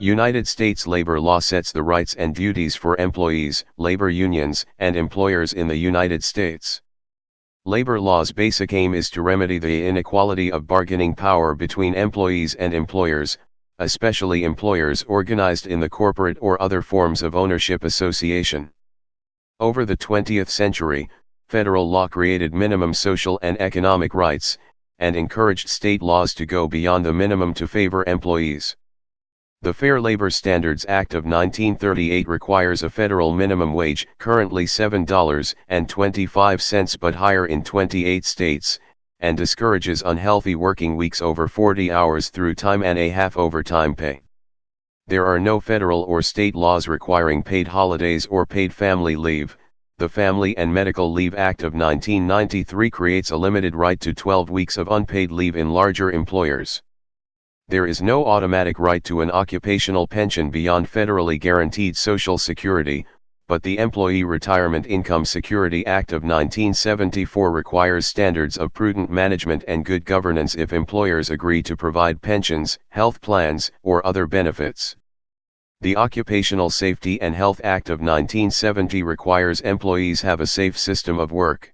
United States labor law sets the rights and duties for employees, labor unions, and employers in the United States. Labor law's basic aim is to remedy the inequality of bargaining power between employees and employers, especially employers organized in the corporate or other forms of ownership association. Over the 20th century, federal law created minimum social and economic rights, and encouraged state laws to go beyond the minimum to favor employees. The Fair Labor Standards Act of 1938 requires a federal minimum wage, currently $7.25 but higher in 28 states, and discourages unhealthy working weeks over 40 hours through time and a half overtime pay. There are no federal or state laws requiring paid holidays or paid family leave. The Family and Medical Leave Act of 1993 creates a limited right to 12 weeks of unpaid leave in larger employers. There is no automatic right to an occupational pension beyond federally guaranteed Social Security, but the Employee Retirement Income Security Act of 1974 requires standards of prudent management and good governance if employers agree to provide pensions, health plans, or other benefits. The Occupational Safety and Health Act of 1970 requires employees have a safe system of work.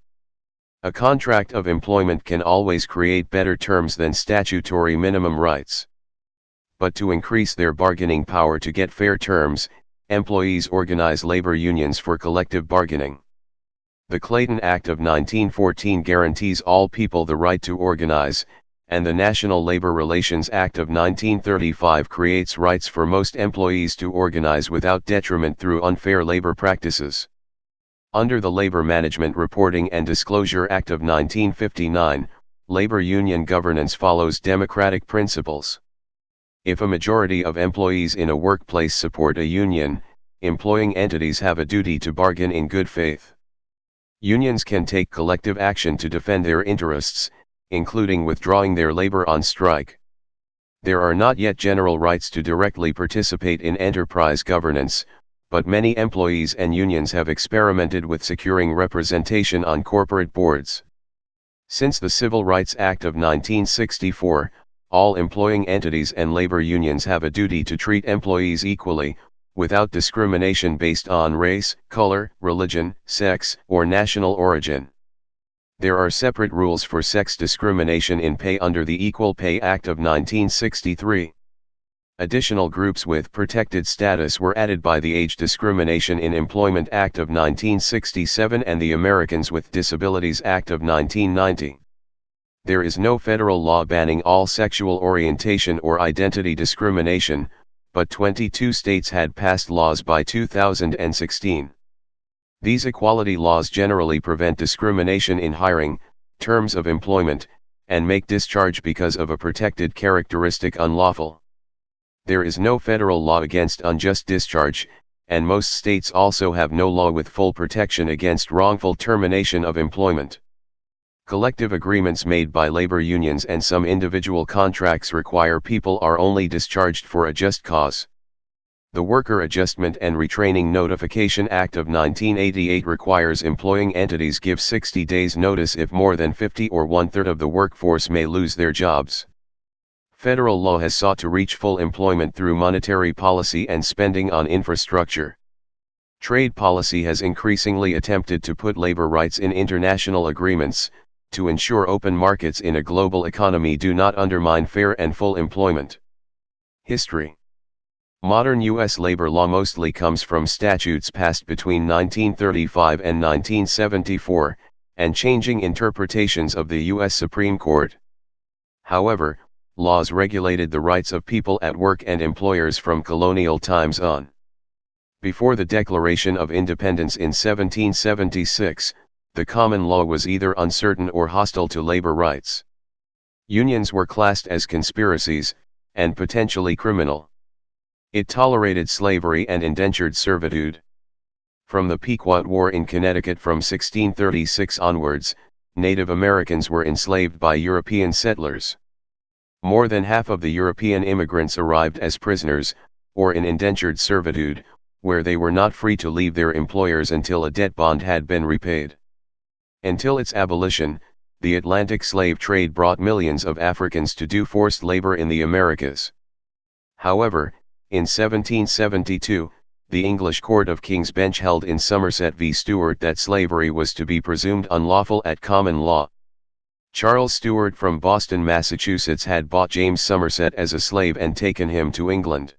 A contract of employment can always create better terms than statutory minimum rights. But to increase their bargaining power to get fair terms, employees organize labor unions for collective bargaining. The Clayton Act of 1914 guarantees all people the right to organize, and the National Labor Relations Act of 1935 creates rights for most employees to organize without detriment through unfair labor practices. Under the Labor Management Reporting and Disclosure Act of 1959, labor union governance follows democratic principles. If a majority of employees in a workplace support a union, employing entities have a duty to bargain in good faith. Unions can take collective action to defend their interests, including withdrawing their labor on strike. There are not yet general rights to directly participate in enterprise governance, but many employees and unions have experimented with securing representation on corporate boards. Since the Civil Rights Act of 1964, all employing entities and labor unions have a duty to treat employees equally, without discrimination based on race, color, religion, sex, or national origin. There are separate rules for sex discrimination in pay under the Equal Pay Act of 1963. Additional groups with protected status were added by the Age Discrimination in Employment Act of 1967 and the Americans with Disabilities Act of 1990. There is no federal law banning all sexual orientation or identity discrimination, but 22 states had passed laws by 2016. These equality laws generally prevent discrimination in hiring, terms of employment, and make discharge because of a protected characteristic unlawful. There is no federal law against unjust discharge, and most states also have no law with full protection against wrongful termination of employment. Collective agreements made by labor unions and some individual contracts require people are only discharged for a just cause. The Worker Adjustment and Retraining Notification Act of 1988 requires employing entities give 60 days notice if more than 50 or one-third of the workforce may lose their jobs. Federal law has sought to reach full employment through monetary policy and spending on infrastructure. Trade policy has increasingly attempted to put labor rights in international agreements, to ensure open markets in a global economy do not undermine fair and full employment. History. Modern U.S. labor law mostly comes from statutes passed between 1935 and 1974, and changing interpretations of the U.S. Supreme Court. However, laws regulated the rights of people at work and employers from colonial times on. Before the Declaration of Independence in 1776, the common law was either uncertain or hostile to labor rights. Unions were classed as conspiracies, and potentially criminal. It tolerated slavery and indentured servitude. From the Pequot War in Connecticut from 1636 onwards, Native Americans were enslaved by European settlers. More than half of the European immigrants arrived as prisoners, or in indentured servitude, where they were not free to leave their employers until a debt bond had been repaid. Until its abolition, the Atlantic slave trade brought millions of Africans to do forced labor in the Americas. However, In 1772, the English Court of King's Bench held in Somerset v. Stewart that slavery was to be presumed unlawful at common law. Charles Stewart from Boston, Massachusetts had bought James Somerset as a slave and taken him to England.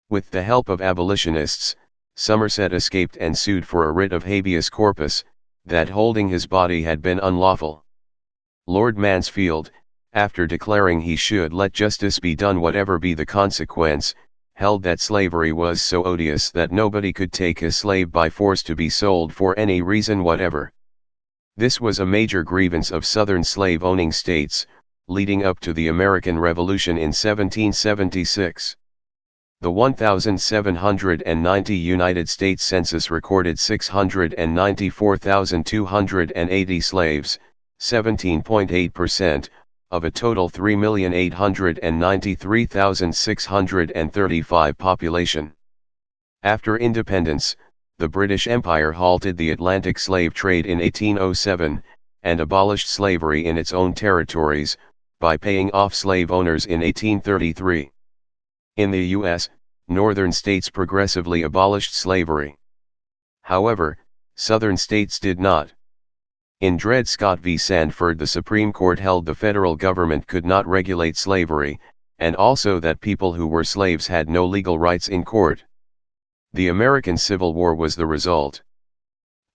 With the help of abolitionists, Somerset escaped and sued for a writ of habeas corpus, that holding his body had been unlawful. Lord Mansfield, after declaring he should let justice be done whatever be the consequence, held that slavery was so odious that nobody could take a slave by force to be sold for any reason whatever. This was a major grievance of Southern slave-owning states, leading up to the American Revolution in 1776. The 1,790 United States Census recorded 694,280 slaves, 17.8%, of a total 3,893,635 population. After independence, the British Empire halted the Atlantic slave trade in 1807, and abolished slavery in its own territories, by paying off slave owners in 1833. In the U.S., northern states progressively abolished slavery. However, southern states did not. In Dred Scott v. Sandford, the Supreme Court held the federal government could not regulate slavery, and also that people who were slaves had no legal rights in court. The American Civil War was the result.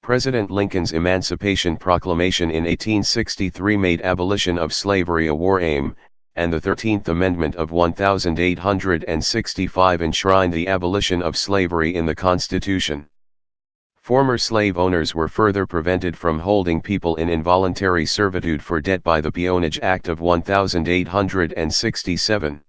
President Lincoln's Emancipation Proclamation in 1863 made abolition of slavery a war aim, and the 13th Amendment of 1865 enshrined the abolition of slavery in the Constitution. Former slave owners were further prevented from holding people in involuntary servitude for debt by the Peonage Act of 1867.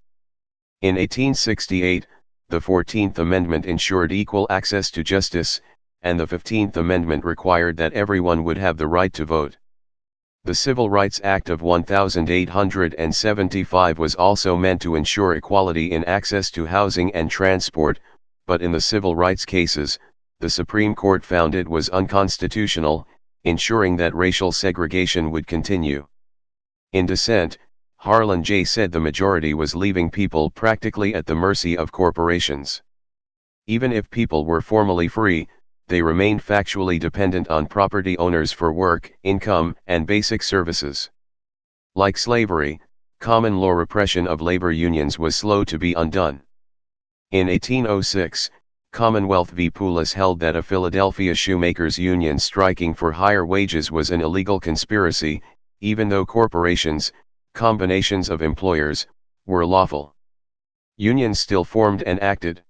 In 1868, the 14th Amendment ensured equal access to justice, and the 15th Amendment required that everyone would have the right to vote. The Civil Rights Act of 1875 was also meant to ensure equality in access to housing and transport, but in the civil rights cases, the Supreme Court found it was unconstitutional, ensuring that racial segregation would continue. In dissent, Harlan J. said the majority was leaving people practically at the mercy of corporations. Even if people were formally free, they remained factually dependent on property owners for work, income, and basic services. Like slavery, common law repression of labor unions was slow to be undone. In 1806, Commonwealth v. Poulos held that a Philadelphia shoemakers union striking for higher wages was an illegal conspiracy, even though corporations, combinations of employers, were lawful. Unions still formed and acted.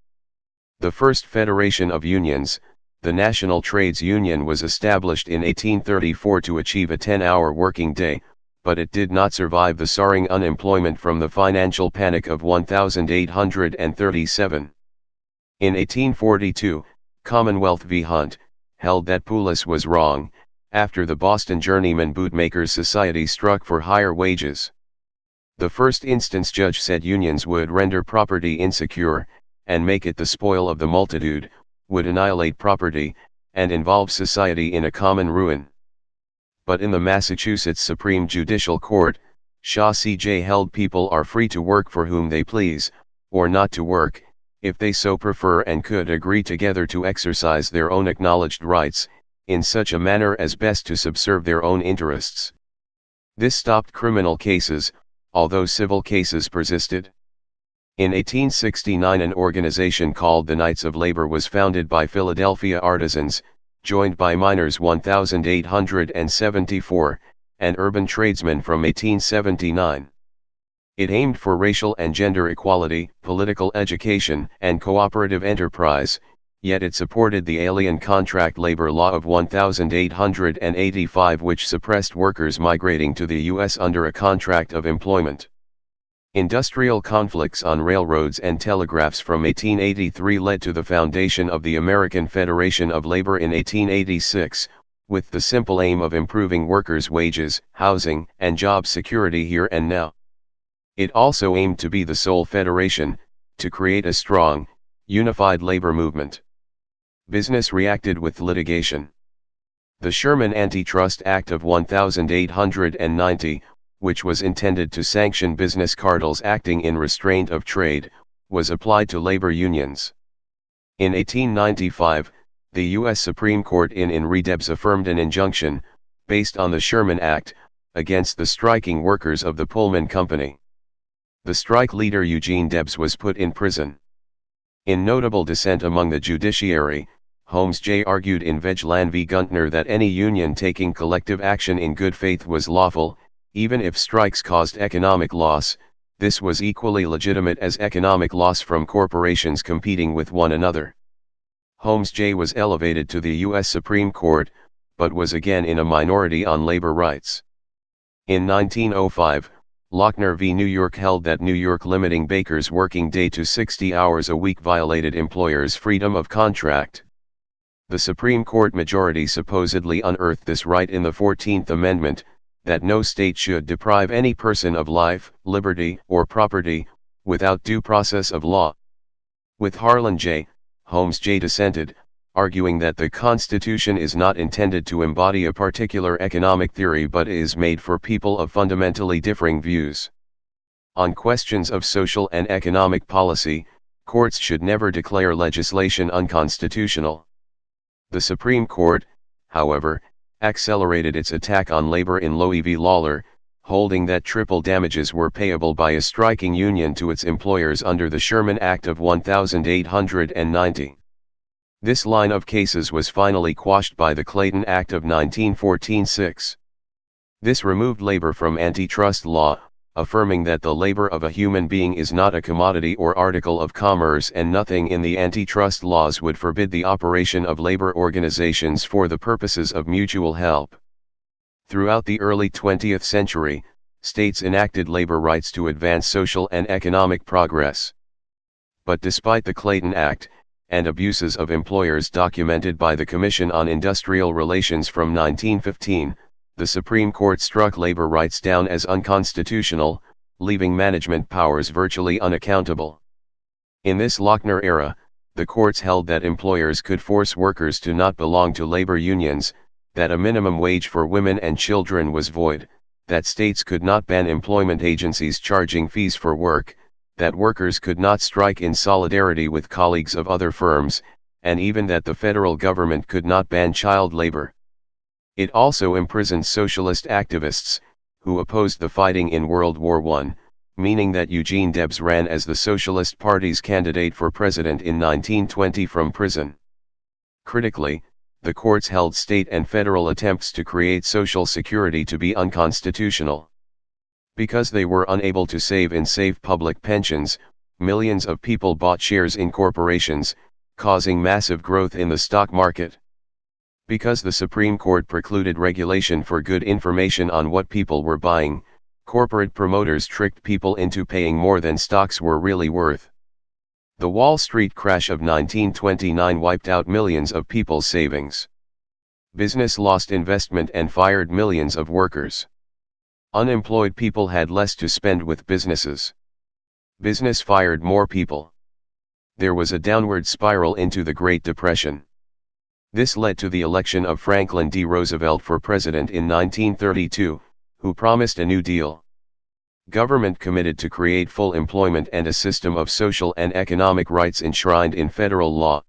The first federation of unions, the National Trades Union, was established in 1834 to achieve a 10-hour working day, but it did not survive the soaring unemployment from the financial panic of 1837. In 1842, Commonwealth v. Hunt held that Poulos was wrong, after the Boston Journeyman Bootmakers Society struck for higher wages. The first instance judge said unions would render property insecure, and make it the spoil of the multitude, would annihilate property, and involve society in a common ruin. But in the Massachusetts Supreme Judicial Court, Shaw C.J. held people are free to work for whom they please, or not to work, if they so prefer, and could agree together to exercise their own acknowledged rights, in such a manner as best to subserve their own interests. This stopped criminal cases, although civil cases persisted. In 1869 an organization called the Knights of Labor was founded by Philadelphia artisans, joined by miners 1,874, and urban tradesmen from 1879. It aimed for racial and gender equality, political education, and cooperative enterprise, yet it supported the Alien Contract Labor Law of 1885, which suppressed workers migrating to the U.S. under a contract of employment. Industrial conflicts on railroads and telegraphs from 1883 led to the foundation of the American Federation of Labor in 1886, with the simple aim of improving workers' wages, housing, and job security here and now. It also aimed to be the sole federation, to create a strong, unified labor movement. Business reacted with litigation. The Sherman Antitrust Act of 1890, which was intended to sanction business cartels acting in restraint of trade, was applied to labor unions. In 1895, the U.S. Supreme Court in re Debs affirmed an injunction, based on the Sherman Act, against the striking workers of the Pullman Company. The strike leader Eugene Debs was put in prison. In notable dissent among the judiciary, Holmes J. argued in Veglan v. Guntner that any union taking collective action in good faith was lawful, even if strikes caused economic loss. This was equally legitimate as economic loss from corporations competing with one another. Holmes J. was elevated to the U.S. Supreme Court, but was again in a minority on labor rights. In 1905, Lochner v. New York held that New York limiting bakers' working day to 60 hours a week violated employers' freedom of contract. The Supreme Court majority supposedly unearthed this right in the 14th Amendment, that no state should deprive any person of life, liberty, or property, without due process of law. With Harlan J., Holmes J. dissented, arguing that the Constitution is not intended to embody a particular economic theory but is made for people of fundamentally differing views. On questions of social and economic policy, courts should never declare legislation unconstitutional. The Supreme Court, however, accelerated its attack on labor in Loewy v. Lawler, holding that triple damages were payable by a striking union to its employers under the Sherman Act of 1890. This line of cases was finally quashed by the Clayton Act of 1914-6. This removed labor from antitrust law, affirming that the labor of a human being is not a commodity or article of commerce, and nothing in the antitrust laws would forbid the operation of labor organizations for the purposes of mutual help. Throughout the early 20th century, states enacted labor rights to advance social and economic progress. But despite the Clayton Act, and abuses of employers documented by the Commission on Industrial Relations from 1915, the Supreme Court struck labor rights down as unconstitutional, leaving management powers virtually unaccountable. In this Lochner era, the courts held that employers could force workers to not belong to labor unions, that a minimum wage for women and children was void, that states could not ban employment agencies charging fees for work, that workers could not strike in solidarity with colleagues of other firms, and even that the federal government could not ban child labor. It also imprisoned socialist activists, who opposed the fighting in World War I, meaning that Eugene Debs ran as the Socialist Party's candidate for president in 1920 from prison. Critically, the courts held state and federal attempts to create Social Security to be unconstitutional. Because they were unable to save in safe public pensions, millions of people bought shares in corporations, causing massive growth in the stock market. Because the Supreme Court precluded regulation for good information on what people were buying, corporate promoters tricked people into paying more than stocks were really worth. The Wall Street crash of 1929 wiped out millions of people's savings. Business lost investment and fired millions of workers. Unemployed people had less to spend with businesses. Business fired more people. There was a downward spiral into the Great Depression. This led to the election of Franklin D. Roosevelt for president in 1932, who promised a New Deal. Government committed to create full employment and a system of social and economic rights enshrined in federal law.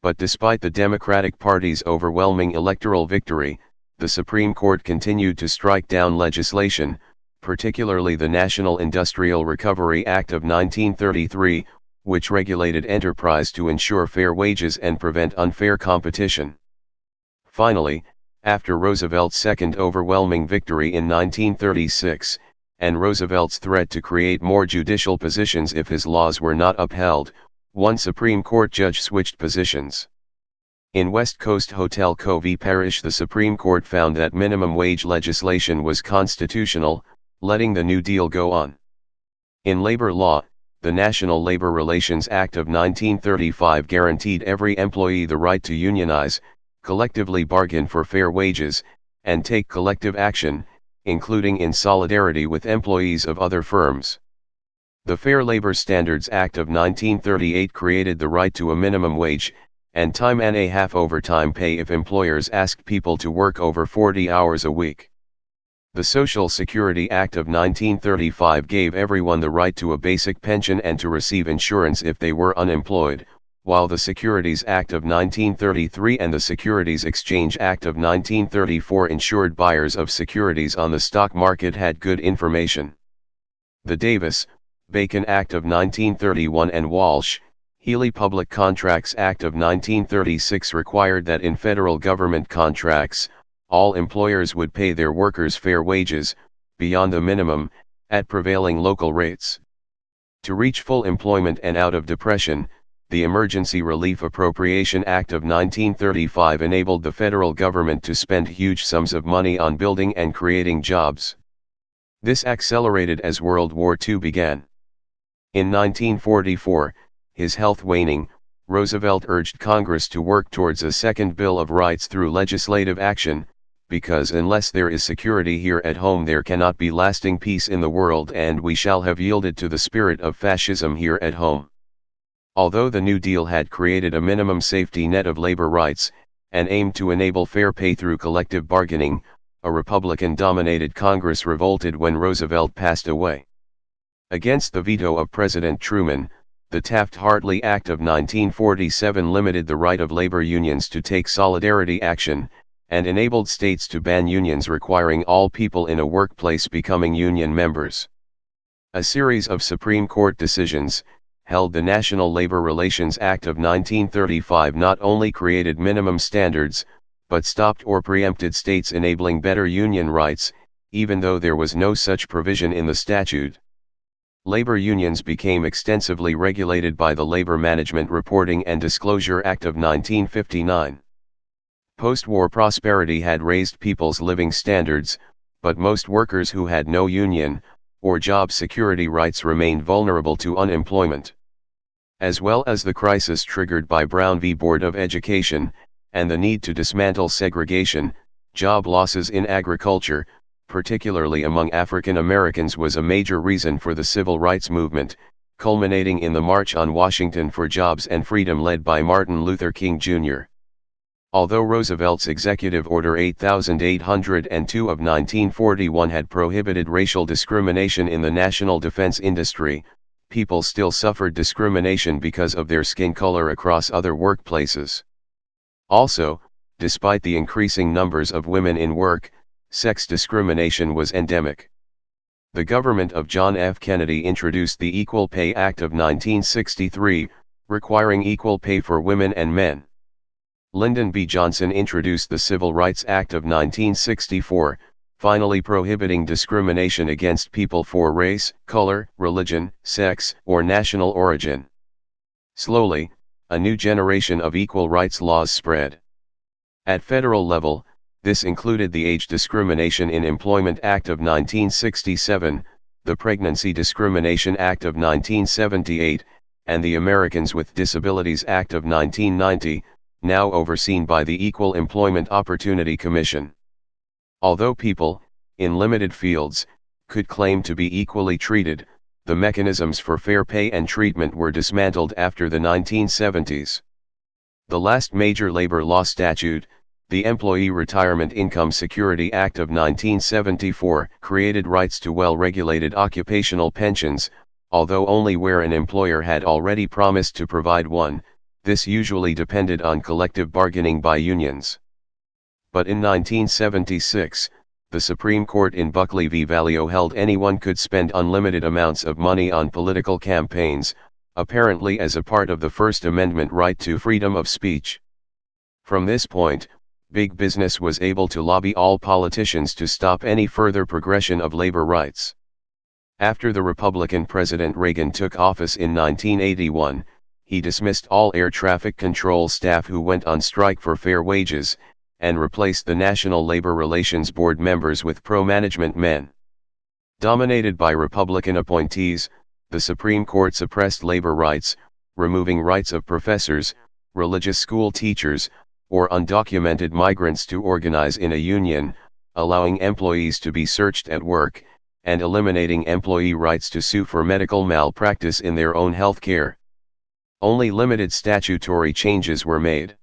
But despite the Democratic Party's overwhelming electoral victory, the Supreme Court continued to strike down legislation, particularly the National Industrial Recovery Act of 1933, which regulated enterprise to ensure fair wages and prevent unfair competition. Finally, after Roosevelt's second overwhelming victory in 1936, and Roosevelt's threat to create more judicial positions if his laws were not upheld, one Supreme Court judge switched positions. In West Coast Hotel Co. v. Parrish, the Supreme Court found that minimum wage legislation was constitutional, letting the New Deal go on. In labor law, the National Labor Relations Act of 1935 guaranteed every employee the right to unionize, collectively bargain for fair wages, and take collective action, including in solidarity with employees of other firms. The Fair Labor Standards Act of 1938 created the right to a minimum wage, and time-and-a-half overtime pay if employers asked people to work over 40 hours a week. The Social Security Act of 1935 gave everyone the right to a basic pension and to receive insurance if they were unemployed, while the Securities Act of 1933 and the Securities Exchange Act of 1934 ensured buyers of securities on the stock market had good information. The Davis-Bacon Act of 1931 and Walsh-Healy Public Contracts Act of 1936 required that in federal government contracts, all employers would pay their workers fair wages, beyond the minimum, at prevailing local rates. To reach full employment and out of depression, the Emergency Relief Appropriation Act of 1935 enabled the federal government to spend huge sums of money on building and creating jobs. This accelerated as World War II began. In 1944, his health waning, Roosevelt urged Congress to work towards a second Bill of Rights through legislative action, because unless there is security here at home there cannot be lasting peace in the world, and we shall have yielded to the spirit of fascism here at home. Although the New Deal had created a minimum safety net of labor rights, and aimed to enable fair pay through collective bargaining, a Republican-dominated Congress revolted when Roosevelt passed away. Against the veto of President Truman, the Taft-Hartley Act of 1947 limited the right of labor unions to take solidarity action, and enabled states to ban unions requiring all people in a workplace becoming union members. A series of Supreme Court decisions, held the National Labor Relations Act of 1935 not only created minimum standards, but stopped or preempted states enabling better union rights, even though there was no such provision in the statute. Labor unions became extensively regulated by the Labor Management Reporting and Disclosure Act of 1959. Post-war prosperity had raised people's living standards, but most workers who had no union, or job security rights remained vulnerable to unemployment. As well as the crisis triggered by Brown v. Board of Education, and the need to dismantle segregation, job losses in agriculture, particularly among African Americans, was a major reason for the civil rights movement, culminating in the March on Washington for Jobs and Freedom led by Martin Luther King Jr. Although Roosevelt's Executive Order 8802 of 1941 had prohibited racial discrimination in the national defense industry, people still suffered discrimination because of their skin color across other workplaces. Also, despite the increasing numbers of women in work, sex discrimination was endemic. The government of John F. Kennedy introduced the Equal Pay Act of 1963, requiring equal pay for women and men. Lyndon B. Johnson introduced the Civil Rights Act of 1964, finally prohibiting discrimination against people for race, color, religion, sex, or national origin. Slowly, a new generation of equal rights laws spread. At federal level, this included the Age Discrimination in Employment Act of 1967, the Pregnancy Discrimination Act of 1978, and the Americans with Disabilities Act of 1990, now overseen by the Equal Employment Opportunity Commission. Although people, in limited fields, could claim to be equally treated, the mechanisms for fair pay and treatment were dismantled after the 1970s. The last major labor law statute, the Employee Retirement Income Security Act of 1974, created rights to well-regulated occupational pensions, although only where an employer had already promised to provide one. This usually depended on collective bargaining by unions. But in 1976, the Supreme Court in Buckley v. Valeo held anyone could spend unlimited amounts of money on political campaigns, apparently as a part of the First Amendment right to freedom of speech. From this point, big business was able to lobby all politicians to stop any further progression of labor rights. After the Republican President Reagan took office in 1981, he dismissed all air traffic control staff who went on strike for fair wages, and replaced the National Labor Relations Board members with pro-management men. Dominated by Republican appointees, the Supreme Court suppressed labor rights, removing rights of professors, religious school teachers, or undocumented migrants to organize in a union, allowing employees to be searched at work, and eliminating employee rights to sue for medical malpractice in their own health care. Only limited statutory changes were made.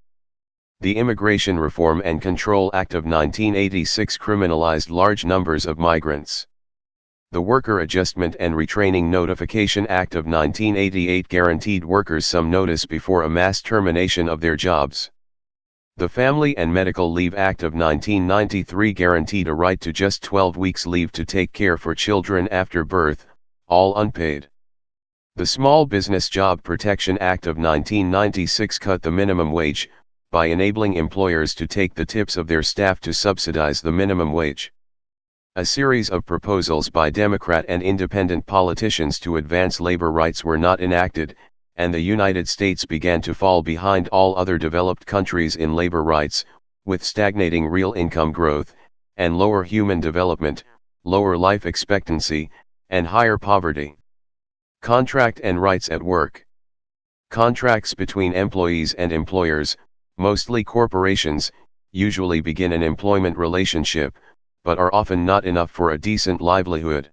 The Immigration Reform and Control Act of 1986 criminalized large numbers of migrants. The Worker Adjustment and Retraining Notification Act of 1988 guaranteed workers some notice before a mass termination of their jobs. The Family and Medical Leave Act of 1993 guaranteed a right to just 12 weeks leave to take care for children after birth, all unpaid. The Small Business Job Protection Act of 1996 cut the minimum wage, by enabling employers to take the tips of their staff to subsidize the minimum wage. A series of proposals by Democrat and independent politicians to advance labor rights were not enacted, and the United States began to fall behind all other developed countries in labor rights, with stagnating real income growth, and lower human development, lower life expectancy, and higher poverty. Contract and rights at work. Contracts between employees and employers, mostly corporations, usually begin an employment relationship, but are often not enough for a decent livelihood.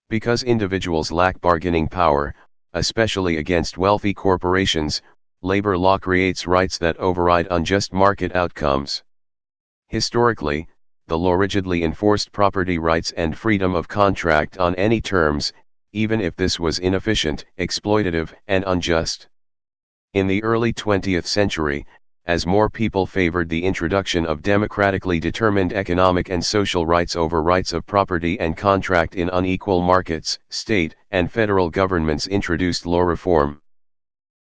Because individuals lack bargaining power, especially against wealthy corporations, labor law creates rights that override unjust market outcomes. Historically, the law rigidly enforced property rights and freedom of contract on any terms, even if this was inefficient, exploitative, and unjust. In the early 20th century, as more people favored the introduction of democratically determined economic and social rights over rights of property and contract in unequal markets, state and federal governments introduced law reform.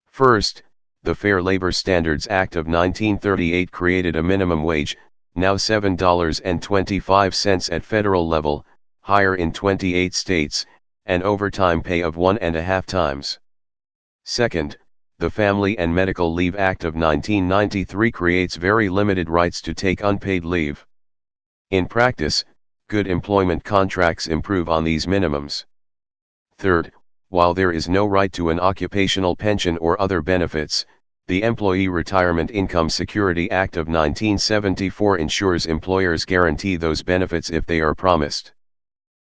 First, the Fair Labor Standards Act of 1938 created a minimum wage, now $7.25 at federal level, higher in 28 states, and overtime pay of 1.5 times. Second, the Family and Medical Leave Act of 1993 creates very limited rights to take unpaid leave. In practice, good employment contracts improve on these minimums. Third, while there is no right to an occupational pension or other benefits, the Employee Retirement Income Security Act of 1974 ensures employers guarantee those benefits if they are promised.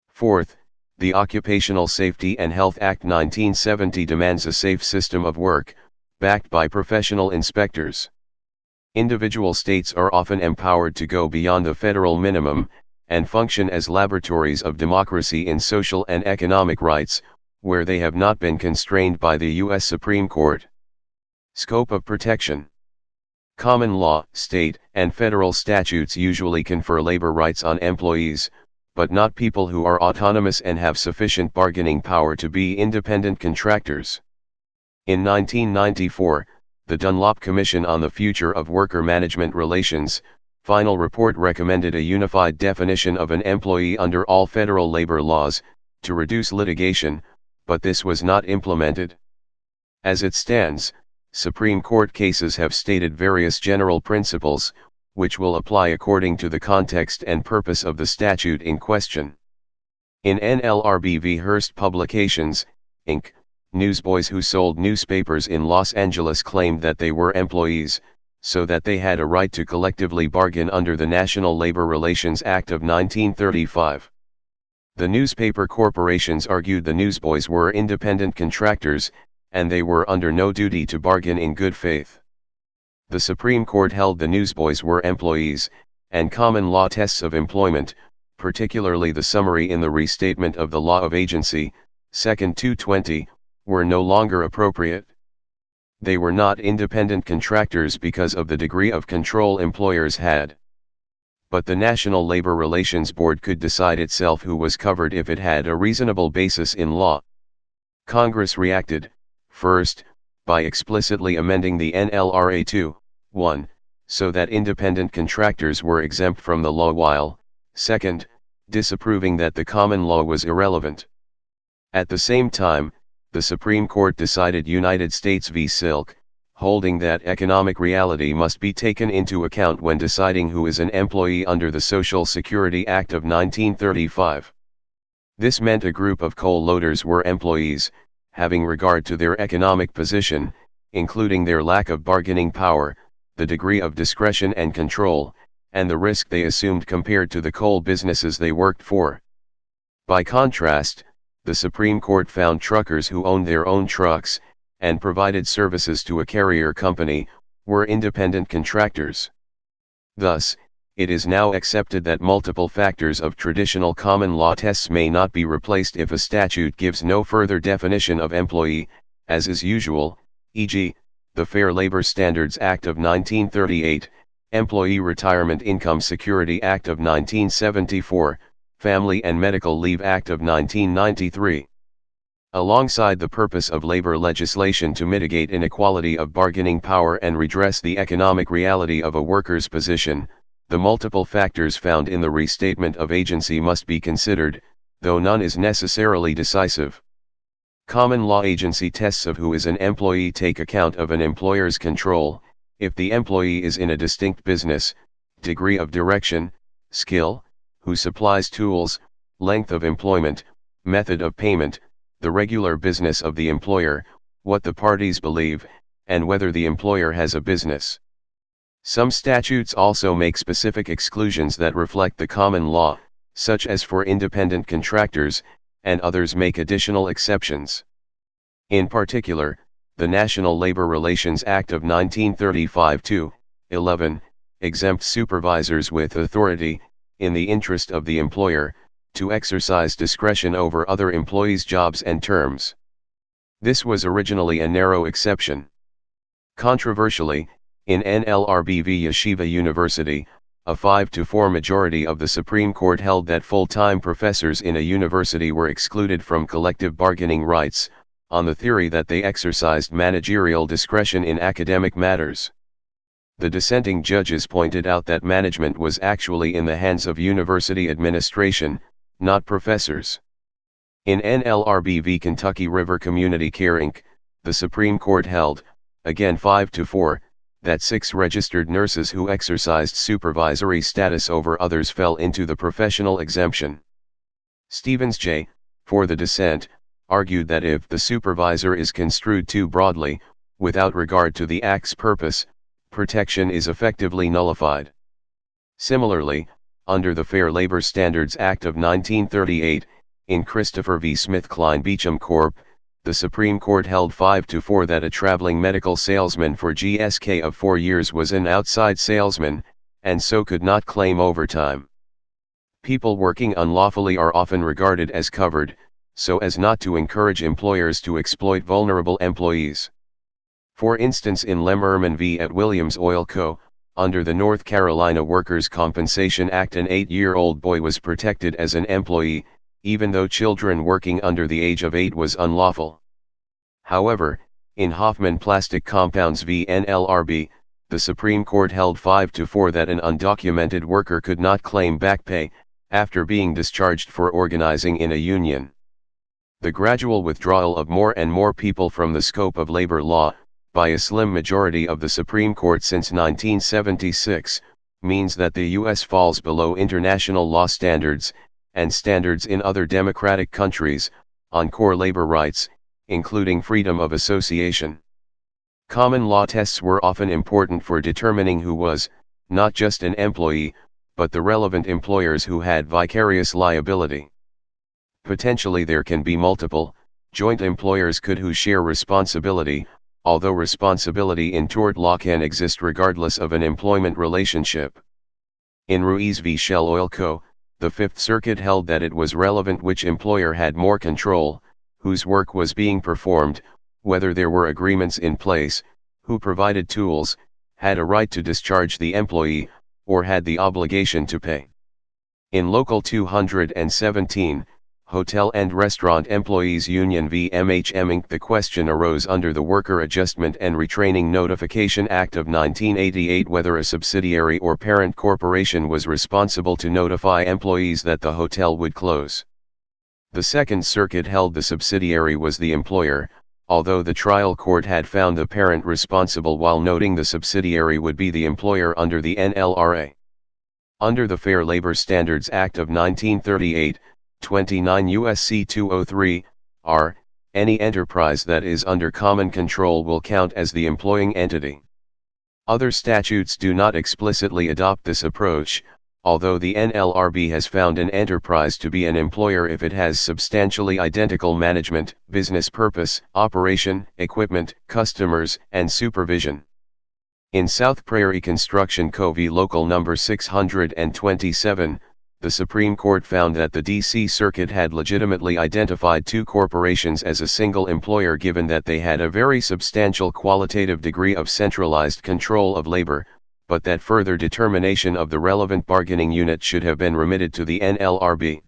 Fourth, the Occupational Safety and Health Act 1970 demands a safe system of work, backed by professional inspectors. Individual states are often empowered to go beyond the federal minimum, and function as laboratories of democracy in social and economic rights, where they have not been constrained by the U.S. Supreme Court. Scope of protection. Common law, state, and federal statutes usually confer labor rights on employees, but not people who are autonomous and have sufficient bargaining power to be independent contractors. In 1994, the Dunlop Commission on the Future of Worker Management Relations, final report recommended a unified definition of an employee under all federal labor laws, to reduce litigation, but this was not implemented. As it stands, Supreme Court cases have stated various general principles, which will apply according to the context and purpose of the statute in question. In NLRB v. Hearst Publications, Inc., newsboys who sold newspapers in Los Angeles claimed that they were employees, so that they had a right to collectively bargain under the National Labor Relations Act of 1935. The newspaper corporations argued the newsboys were independent contractors, and they were under no duty to bargain in good faith. The Supreme Court held the newsboys were employees, and common law tests of employment, particularly the summary in the Restatement of the Law of Agency, Section 220, were no longer appropriate. They were not independent contractors because of the degree of control employers had. But the National Labor Relations Board could decide itself who was covered if it had a reasonable basis in law. Congress reacted, first, by explicitly amending the NLRA to 1. So that independent contractors were exempt from the law while, second, disapproving that the common law was irrelevant. At the same time, the Supreme Court decided United States v. Silk, holding that economic reality must be taken into account when deciding who is an employee under the Social Security Act of 1935. This meant a group of coal loaders were employees, having regard to their economic position, including their lack of bargaining power, the degree of discretion and control, and the risk they assumed compared to the coal businesses they worked for. By contrast, the Supreme Court found truckers who owned their own trucks, and provided services to a carrier company, were independent contractors. Thus, it is now accepted that multiple factors of traditional common law tests may not be replaced if a statute gives no further definition of employee, as is usual, e.g., the Fair Labor Standards Act of 1938, Employee Retirement Income Security Act of 1974, Family and Medical Leave Act of 1993. Alongside the purpose of labor legislation to mitigate inequality of bargaining power and redress the economic reality of a worker's position, the multiple factors found in the restatement of agency must be considered, though none is necessarily decisive. Common law agency tests of who is an employee take account of an employer's control, if the employee is in a distinct business, degree of direction, skill, who supplies tools, length of employment, method of payment, the regular business of the employer, what the parties believe, and whether the employer has a business. Some statutes also make specific exclusions that reflect the common law, such as for independent contractors, and others make additional exceptions. In particular, the National Labor Relations Act of 1935 to 11 exempts supervisors with authority, in the interest of the employer, to exercise discretion over other employees' jobs and terms. This was originally a narrow exception. Controversially, in NLRB v. Yeshiva University, a 5-4 majority of the Supreme Court held that full-time professors in a university were excluded from collective bargaining rights, on the theory that they exercised managerial discretion in academic matters. The dissenting judges pointed out that management was actually in the hands of university administration, not professors. In NLRB v. Kentucky River Community Care Inc., the Supreme Court held, again 5-4, that 6 registered nurses who exercised supervisory status over others fell into the professional exemption. Stevens J., for the dissent, argued that if the supervisor is construed too broadly, without regard to the act's purpose, protection is effectively nullified. Similarly, under the Fair Labor Standards Act of 1938, in Christopher v. SmithKline Beecham Corp., the Supreme Court held 5-4 that a traveling medical salesman for GSK of 4 years was an outside salesman, and so could not claim overtime. People working unlawfully are often regarded as covered, so as not to encourage employers to exploit vulnerable employees. For instance, in Lemmerman v. at Williams Oil Co., under the North Carolina Workers' Compensation Act, an 8-year-old boy was protected as an employee, even though children working under the age of 8 was unlawful. However, in Hoffman Plastic Compounds v. NLRB, the Supreme Court held 5-4 that an undocumented worker could not claim back pay, after being discharged for organizing in a union. The gradual withdrawal of more and more people from the scope of labor law, by a slim majority of the Supreme Court since 1976, means that the U.S. falls below international law standards, and standards in other democratic countries, on core labor rights, including freedom of association. Common law tests were often important for determining who was, not just an employee, but the relevant employers who had vicarious liability. Potentially there can be multiple, joint employers who share responsibility, although responsibility in tort law can exist regardless of an employment relationship. In Ruiz v. Shell Oil Co., the Fifth Circuit held that it was relevant which employer had more control, whose work was being performed, whether there were agreements in place, who provided tools, had a right to discharge the employee, or had the obligation to pay. In Local 217, Hotel and Restaurant Employees Union v. MHM Inc., the question arose under the Worker Adjustment and Retraining Notification Act of 1988 whether a subsidiary or parent corporation was responsible to notify employees that the hotel would close. The Second Circuit held the subsidiary was the employer, although the trial court had found the parent responsible while noting the subsidiary would be the employer under the NLRA. Under the Fair Labor Standards Act of 1938, 29 U.S.C. 203, R, any enterprise that is under common control will count as the employing entity. Other statutes do not explicitly adopt this approach, although the NLRB has found an enterprise to be an employer if it has substantially identical management, business purpose, operation, equipment, customers, and supervision. In South Prairie Construction Co. v. Local Number 627, the Supreme Court found that the D.C. Circuit had legitimately identified two corporations as a single employer given that they had a very substantial qualitative degree of centralized control of labor, but that further determination of the relevant bargaining unit should have been remitted to the NLRB.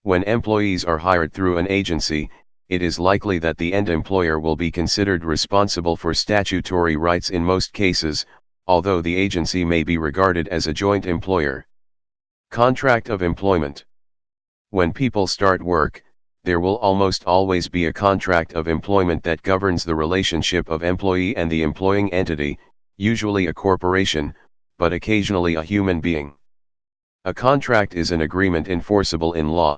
When employees are hired through an agency, it is likely that the end employer will be considered responsible for statutory rights in most cases, although the agency may be regarded as a joint employer. Contract of employment. When people start work, there will almost always be a contract of employment that governs the relationship of employee and the employing entity, usually a corporation, but occasionally a human being. A contract is an agreement enforceable in law.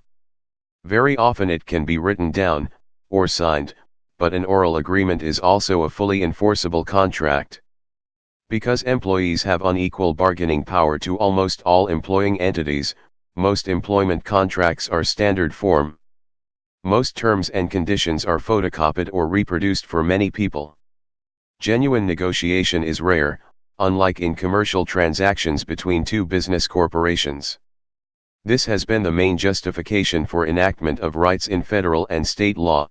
Very often it can be written down, or signed, but an oral agreement is also a fully enforceable contract. Because employees have unequal bargaining power to almost all employing entities, most employment contracts are standard form. Most terms and conditions are photocopied or reproduced for many people. Genuine negotiation is rare, unlike in commercial transactions between two business corporations. This has been the main justification for enactment of rights in federal and state law.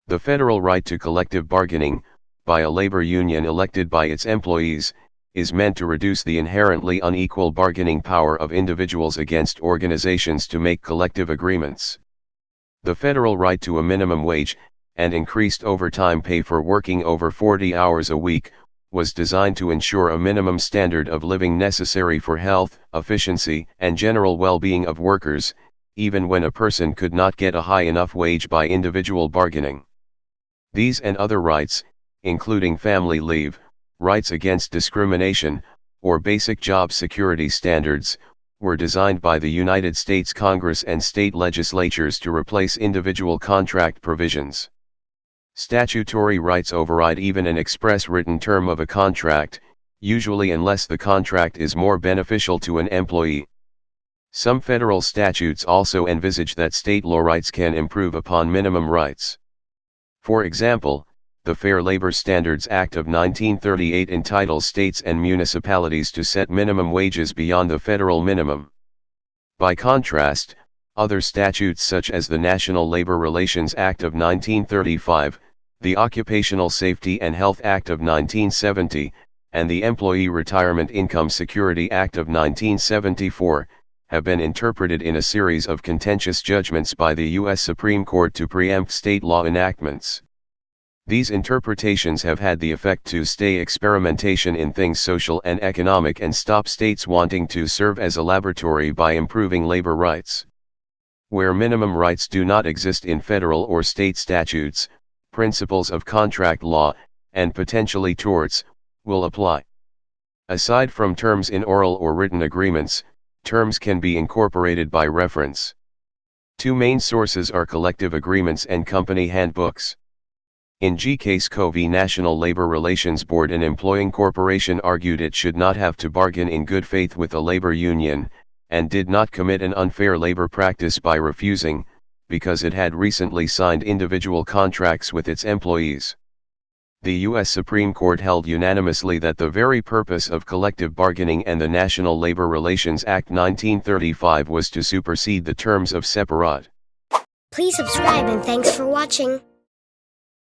The federal right to collective bargaining, by a labor union elected by its employees, is meant to reduce the inherently unequal bargaining power of individuals against organizations to make collective agreements. The federal right to a minimum wage, and increased overtime pay for working over 40 hours a week, was designed to ensure a minimum standard of living necessary for health, efficiency, and general well-being of workers, even when a person could not get a high enough wage by individual bargaining. These and other rights, including family leave, rights against discrimination, or basic job security standards, were designed by the United States Congress and state legislatures to replace individual contract provisions. Statutory rights override even an express written term of a contract, usually unless the contract is more beneficial to an employee. Some federal statutes also envisage that state law rights can improve upon minimum rights. For example, the Fair Labor Standards Act of 1938 entitles states and municipalities to set minimum wages beyond the federal minimum. By contrast, other statutes such as the National Labor Relations Act of 1935, the Occupational Safety and Health Act of 1970, and the Employee Retirement Income Security Act of 1974, have been interpreted in a series of contentious judgments by the U.S. Supreme Court to preempt state law enactments. These interpretations have had the effect to stay experimentation in things social and economic and stop states wanting to serve as a laboratory by improving labor rights. Where minimum rights do not exist in federal or state statutes, principles of contract law, and potentially torts, will apply. Aside from terms in oral or written agreements, terms can be incorporated by reference. Two main sources are collective agreements and company handbooks. In G. Case Co. v. National Labor Relations Board, an employing corporation argued it should not have to bargain in good faith with a labor union, and did not commit an unfair labor practice by refusing, because it had recently signed individual contracts with its employees. The U.S. Supreme Court held unanimously that the very purpose of collective bargaining and the National Labor Relations Act 1935 was to supersede the terms of separat. Please subscribe and thanks for watching.